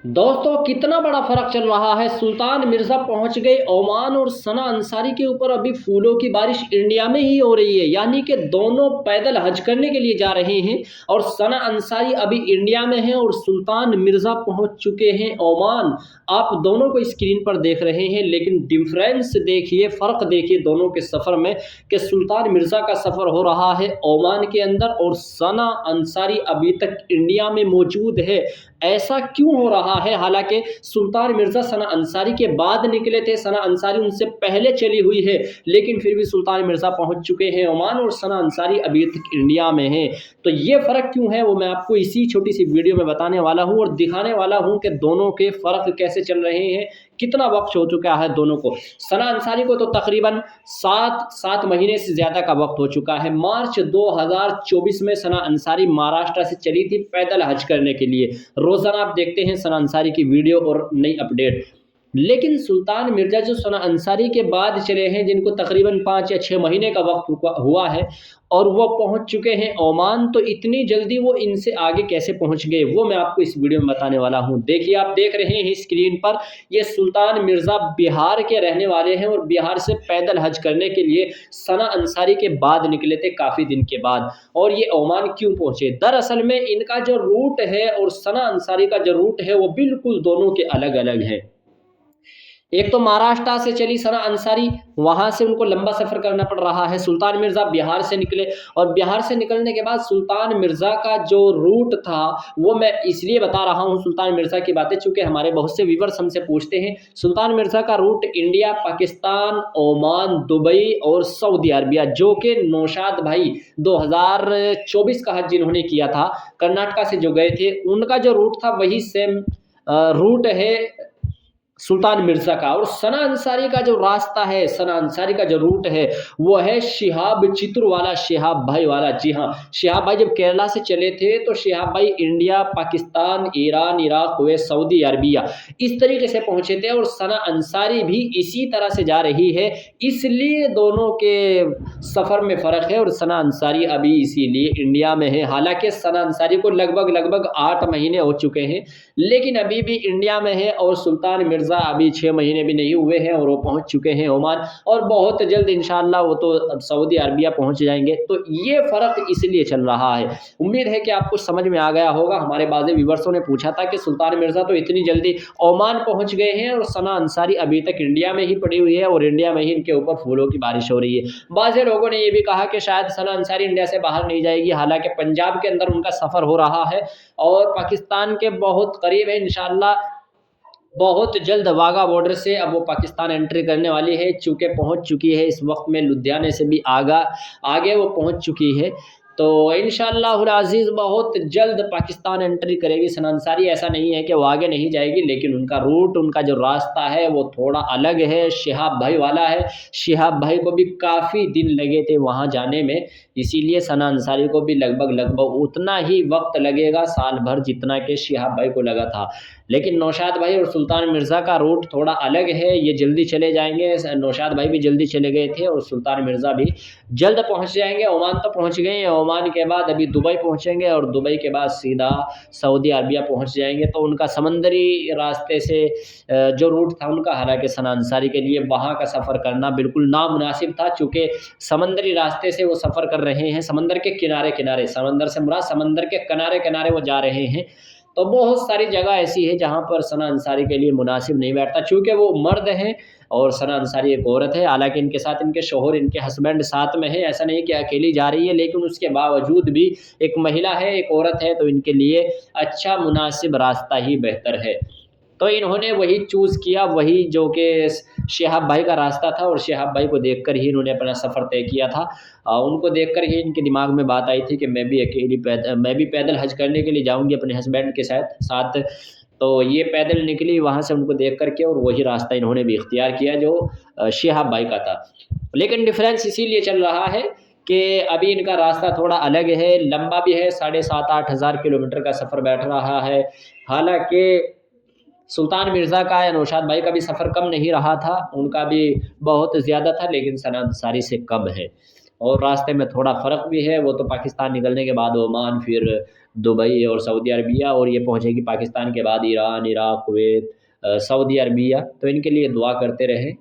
दोस्तों कितना बड़ा फर्क चल रहा है। सुल्तान मिर्जा पहुंच गए ओमान और सना अंसारी के ऊपर अभी फूलों की बारिश इंडिया में ही हो रही है। यानी कि दोनों पैदल हज करने के लिए जा रहे हैं और सना अंसारी अभी इंडिया में है और सुल्तान मिर्जा पहुंच चुके हैं ओमान। आप दोनों को स्क्रीन पर देख रहे हैं, लेकिन डिफरेंस देखिए, फर्क देखिए दोनों के सफर में कि सुल्तान मिर्जा का सफर हो रहा है ओमान के अंदर और सना अंसारी अभी तक इंडिया में मौजूद है। ऐसा क्यों हो रहा है? हालांकि सुल्तान मिर्जा सना अंसारी के बाद निकले थे, सना अंसारी उनसे पहले चली हुई है, लेकिन फिर भी सुल्तान मिर्जा पहुंच चुके हैं ओमान और सना अंसारी अभी तक इंडिया में है। तो ये फर्क क्यों है वो मैं आपको इसी छोटी सी वीडियो में बताने वाला हूं और दिखाने वाला हूं कि दोनों के फर्क कैसे चल रहे हैं, कितना वक्त हो चुका है दोनों को। सना अंसारी को तो तकरीबन 7 महीने से ज़्यादा का वक्त हो चुका है। मार्च 2024 में सना अंसारी महाराष्ट्र से चली थी पैदल हज करने के लिए। रोज़ाना आप देखते हैं सना अंसारी की वीडियो और नई अपडेट। लेकिन सुल्तान मिर्जा जो सना अंसारी के बाद चले हैं, जिनको तकरीबन 5 या 6 महीने का वक्त हुआ है और वो पहुंच चुके हैं ओमान, तो इतनी जल्दी वो इनसे आगे कैसे पहुंच गए वो मैं आपको इस वीडियो में बताने वाला हूं। देखिए, आप देख रहे हैं स्क्रीन पर, ये सुल्तान मिर्जा बिहार के रहने वाले हैं और बिहार से पैदल हज करने के लिए सना अंसारी के बाद निकले थे, काफ़ी दिन के बाद। और ये ओमान क्यों पहुंचे? दरअसल में इनका जो रूट है और सना अंसारी का जो रूट है वो बिल्कुल दोनों के अलग अलग है। एक तो महाराष्ट्र से चली सना अंसारी, वहां से उनको लंबा सफर करना पड़ रहा है। सुल्तान मिर्जा बिहार से निकले और बिहार से निकलने के बाद सुल्तान मिर्जा का जो रूट था वो मैं इसलिए बता रहा हूं सुल्तान मिर्जा की बातें, चूंकि हमारे बहुत से व्यूवर्स हमसे पूछते हैं। सुल्तान मिर्जा का route India, Pakistan, Oman, Dubai और सऊदी अरबिया, जो कि नौशाद भाई 2024 का हज जिन्होंने किया था कर्नाटका से जो गए थे, उनका जो रूट था वही सेम रूट है सुल्तान मिर्जा का। और सना अंसारी का जो रास्ता है, सना अंसारी का जो रूट है वो है शिहाब चित्र वाला, शिहाब भाई वाला। जी हाँ, शिहाब भाई जब केरला से चले थे तो शिहाब भाई India, Pakistan, Iran, Iraq, Kuwait, Saudi Arabia इस तरीके से पहुंचे थे और सना अंसारी भी इसी तरह से जा रही है। इसलिए दोनों के सफ़र में फ़र्क है और सना अंसारी अभी इसीलिए इंडिया में है। हालांकि सना अंसारी को लगभग लगभग 8 महीने हो चुके हैं, लेकिन अभी भी इंडिया में है और सुल्तान मिर्ज़ा अभी 6 महीने भी नहीं हुए हैं और वो पहुंच चुके हैं ओमान और बहुत जल्द इंशाअल्लाह वो तो सऊदी अरबिया पहुंच जाएंगे। तो ये फ़र्क इसलिए चल रहा है। उम्मीद है कि आपको समझ में आ गया होगा। हमारे बाज़ व्यूवर्सों ने पूछा था कि सुल्तान मिर्ज़ा तो इतनी जल्दी ओमान पहुंच गए हैं और सना अंसारी अभी तक इंडिया में ही पड़ी हुई है और इंडिया में ही इनके ऊपर फूलों की बारिश हो रही है। बाज़ लोगों ने ये भी कहा कि शायद सना अंसारी इंडिया से बाहर नहीं जाएगी, हालांकि पंजाब के अंदर उनका सफ़र हो रहा है और पाकिस्तान के बहुत करीब है। इंशाअल्लाह बहुत जल्द वाघा बॉर्डर से अब वो पाकिस्तान एंट्री करने वाली है, चूँकि पहुंच चुकी है इस वक्त में लुधियाने से भी आगे वो पहुंच चुकी है। तो इंशाअल्लाहुल अज़ीज़ बहुत जल्द पाकिस्तान एंट्री करेगी सना अंसारी। ऐसा नहीं है कि वो आगे नहीं जाएगी, लेकिन उनका रूट, उनका जो रास्ता है वो थोड़ा अलग है, शिहाब भाई वाला है। शिहाब भाई को भी काफ़ी दिन लगे थे वहाँ जाने में, इसीलिए सना अंसारी को भी लगभग लगभग उतना ही वक्त लगेगा, साल भर, जितना कि शिहाब भाई को लगा था। लेकिन नौशाद भाई और सुल्तान मिर्ज़ा का रूट थोड़ा अलग है, ये जल्दी चले जाएंगे। नौशाद भाई भी जल्दी चले गए थे और सुल्तान मिर्ज़ा भी जल्द पहुंच जाएंगे। ओमान तो पहुंच गए हैं, ओमान के बाद अभी दुबई पहुंचेंगे और दुबई के बाद सीधा सऊदी अरबिया पहुंच जाएंगे। तो उनका समंदरी रास्ते से जो रूट था उनका, हालांकि सना अंसारी के लिए वहाँ का सफ़र करना बिल्कुल नामुनासिब था, चूँकि समंदरी रास्ते से वो सफ़र कर रहे हैं, समंदर के किनारे किनारे, समंदर से मुराद समंदर के किनारे किनारे वो जा रहे हैं। तो बहुत सारी जगह ऐसी है जहाँ पर सना अंसारी के लिए मुनासिब नहीं बैठता, चूँकि वो मर्द हैं और सना अंसारी एक औरत है। हालांकि इनके साथ इनके शोहर, इनके हस्बैंड साथ में है, ऐसा नहीं कि अकेली जा रही है, लेकिन उसके बावजूद भी एक महिला है, एक औरत है, तो इनके लिए अच्छा मुनासिब रास्ता ही बेहतर है। तो इन्होंने वही चूज़ किया, वही जो कि शिहाब भाई का रास्ता था और शिहाब भाई को देखकर ही इन्होंने अपना सफ़र तय किया था। उनको देखकर ही इनके दिमाग में बात आई थी कि मैं भी पैदल हज करने के लिए जाऊँगी अपने हस्बैंड के साथ। तो ये पैदल निकली वहाँ से उनको देख कर के और वही रास्ता इन्होंने भी इख्तियार किया जो शिहाब भाई का था। लेकिन डिफ़रेंस इसीलिए चल रहा है कि अभी इनका रास्ता थोड़ा अलग है, लंबा भी है, 7,500-8 हज़ार किलोमीटर का सफ़र बैठ रहा है। हालाँकि सुल्तान मिर्ज़ा का या नौशाद भाई का भी सफ़र कम नहीं रहा था, उनका भी बहुत ज़्यादा था, लेकिन सना अंसारी से कम है। और रास्ते में थोड़ा फ़र्क भी है, वो तो पाकिस्तान निकलने के बाद ओमान, फिर दुबई और सऊदी अरबिया, और ये पहुँचेगी पाकिस्तान के बाद Iran, Iraq, Kuwait, Saudi Arabia. तो इनके लिए दुआ करते रहें।